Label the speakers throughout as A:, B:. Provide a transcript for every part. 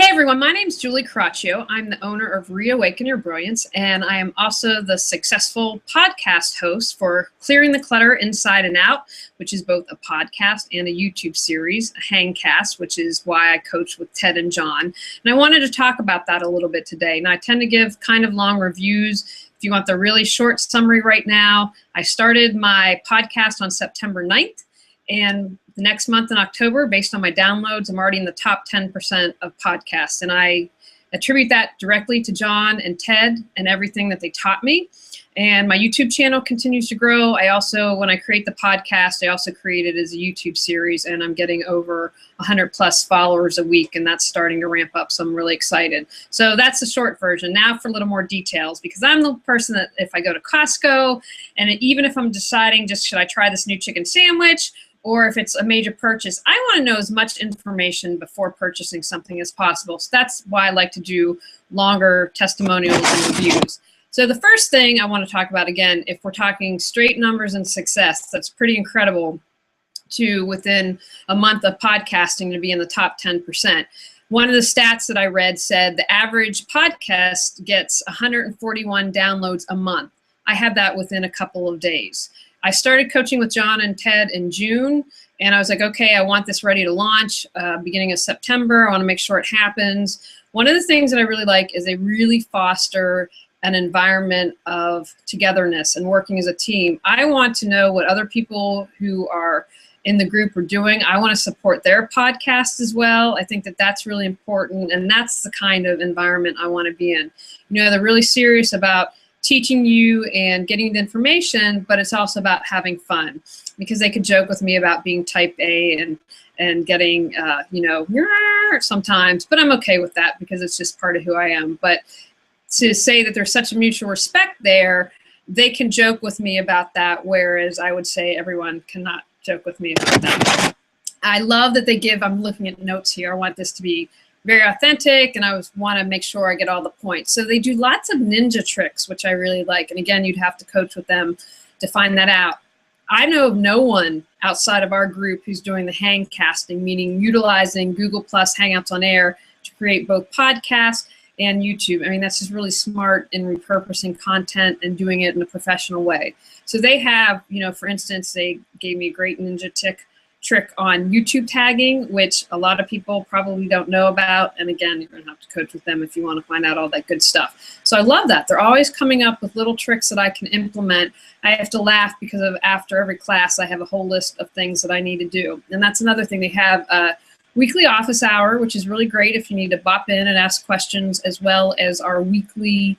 A: Hey everyone, my name is Julie Caraccio. I'm the owner of Reawaken Your Brilliance, and I am also the successful podcast host for Clearing the Clutter Inside and Out, which is both a podcast and a YouTube series, a Hangcast, which is why I coach with Ted and John. And I wanted to talk about that a little bit today. And I tend to give kind of long reviews. If you want the really short summary right now, I started my podcast on September 9th. And the next month in October, based on my downloads, I'm already in the top 10% of podcasts. And I attribute that directly to John and Ted and everything that they taught me. And my YouTube channel continues to grow. I also, when I create the podcast, I also create it as a YouTube series, and I'm getting over 100 plus followers a week, and that's starting to ramp up. So I'm really excited. So that's the short version. Now for a little more details, because I'm the person that if I go to Costco, and even if I'm deciding just should I try this new chicken sandwich, or if it's a major purchase, I want to know as much information before purchasing something as possible. So that's why I like to do longer testimonials and reviews. So the first thing I want to talk about, again, if we're talking straight numbers and success, that's pretty incredible to within a month of podcasting to be in the top 10%. One of the stats that I read said the average podcast gets 141 downloads a month. I had that within a couple of days. I started coaching with John and Ted in June, and I was like, okay, I want this ready to launch beginning of September. I want to make sure it happens. One of the things that I really like is they really foster an environment of togetherness and working as a team. I want to know what other people who are in the group are doing. I want to support their podcast as well. I think that that's really important, and that's the kind of environment I want to be in. You know, they're really serious about teaching you and getting the information, but it's also about having fun, because they could joke with me about being type A and getting, you know, sometimes, but I'm okay with that because it's just part of who I am. But to say that there's such a mutual respect there, they can joke with me about that, whereas I would say everyone cannot joke with me about that. I love that they give, I'm looking at notes here, I want this to be very authentic, and I want to make sure I get all the points. So they do lots of ninja tricks, which I really like. And again, you'd have to coach with them to find that out. I know of no one outside of our group who's doing the hangcasting, meaning utilizing Google Plus Hangouts on Air to create both podcasts and YouTube. I mean, that's just really smart in repurposing content and doing it in a professional way. So they have, you know, for instance, they gave me a great ninja trick on YouTube tagging, which a lot of people probably don't know about. And again, you're going to have to coach with them if you want to find out all that good stuff. So I love that. They're always coming up with little tricks that I can implement. I have to laugh because after every class, I have a whole list of things that I need to do. And that's another thing. They have a weekly office hour, which is really great if you need to bop in and ask questions, as well as our weekly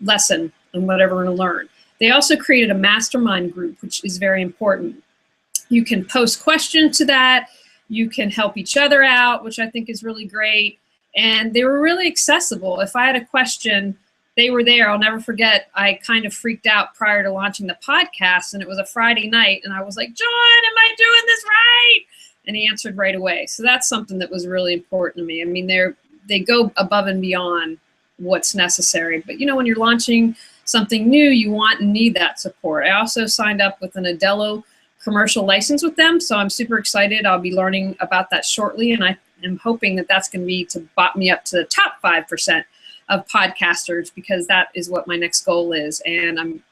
A: lesson and whatever we're going to learn. They also created a mastermind group, which is very important. You can post questions to that. You can help each other out, which I think is really great. And they were really accessible. If I had a question, they were there. I'll never forget, I kind of freaked out prior to launching the podcast, and it was a Friday night, and I was like, John, am I doing this right? And he answered right away. So that's something that was really important to me. I mean, they go above and beyond what's necessary. But, you know, when you're launching something new, you want and need that support. I also signed up with an Adello commercial license with them, so I'm super excited. I'll be learning about that shortly, and I am hoping that that's going to be to bop me up to the top 5% of podcasters, because that is what my next goal is. And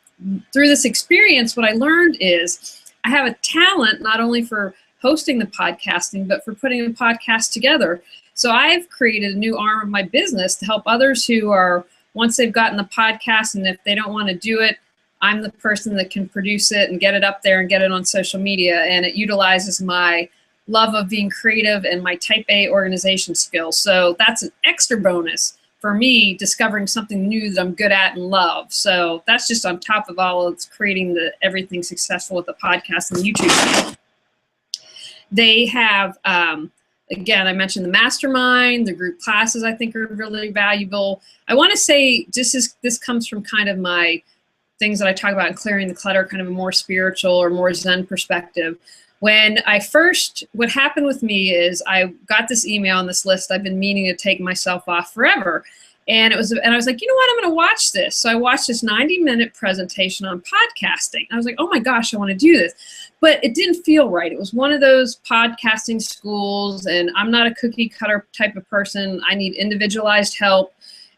A: through this experience, what I learned is I have a talent not only for hosting the podcasting, but for putting a podcast together. So I've created a new arm of my business to help others who are, once they've gotten the podcast, and if they don't want to do it, I'm the person that can produce it and get it up there and get it on social media. And it utilizes my love of being creative and my type A organization skills. So that's an extra bonus for me, discovering something new that I'm good at and love. So that's just on top of all of creating everything successful with the podcast and YouTube. They have, again, I mentioned the mastermind, the group classes I think are really valuable. I want to say this comes from kind of my things that I talk about in Clearing the Clutter, kind of a more spiritual or more Zen perspective. When what happened with me is I got this email on this list. I've been meaning to take myself off forever. And I was like, you know what, I'm going to watch this. So I watched this 90-minute presentation on podcasting. I was like, oh my gosh, I want to do this. but it didn't feel right. It was one of those podcasting schools, and I'm not a cookie cutter type of person. I need individualized help.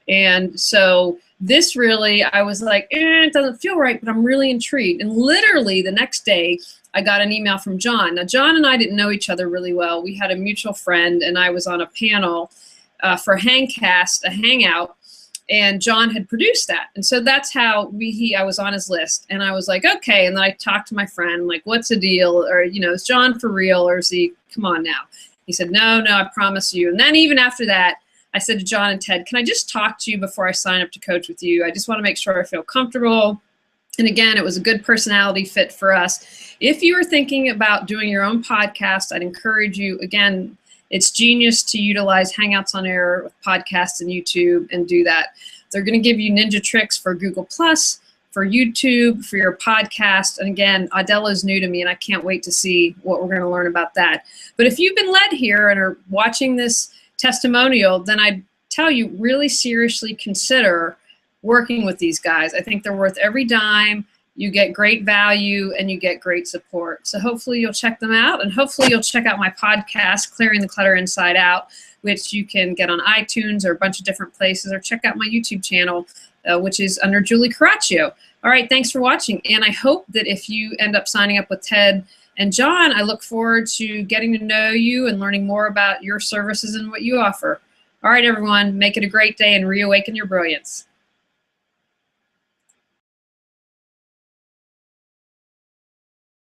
A: And so this really, I was like, it doesn't feel right, but I'm really intrigued. And literally the next day, I got an email from John. Now, John and I didn't know each other really well. We had a mutual friend, and I was on a panel for Hangcast, a hangout, and John had produced that. And so that's how I was on his list. And I was like, okay. And then I talked to my friend, I'm like, what's the deal? Or, is John for real? Or is he, come on now? He said, no, I promise you. And then even after that, I said to John and Ted, can I just talk to you before I sign up to coach with you? I just want to make sure I feel comfortable. And again, it was a good personality fit for us. If you are thinking about doing your own podcast, I'd encourage you, again, it's genius to utilize Hangouts on Air with podcasts and YouTube and do that. They're going to give you ninja tricks for Google+, for YouTube, for your podcast. And again, Adela is new to me, and I can't wait to see what we're going to learn about that. But if you've been led here and are watching this testimonial, then I'd tell you, really seriously consider working with these guys. I think they're worth every dime. You get great value and you get great support. So hopefully you'll check them out, and hopefully you'll check out my podcast, Clearing the Clutter Inside Out, which you can get on iTunes or a bunch of different places, or check out my YouTube channel, which is under Julie Caraccio. All right, thanks for watching. And I hope that if you end up signing up with Ted and John, I look forward to getting to know you and learning more about your services and what you offer. All right, everyone, make it a great day and reawaken your brilliance.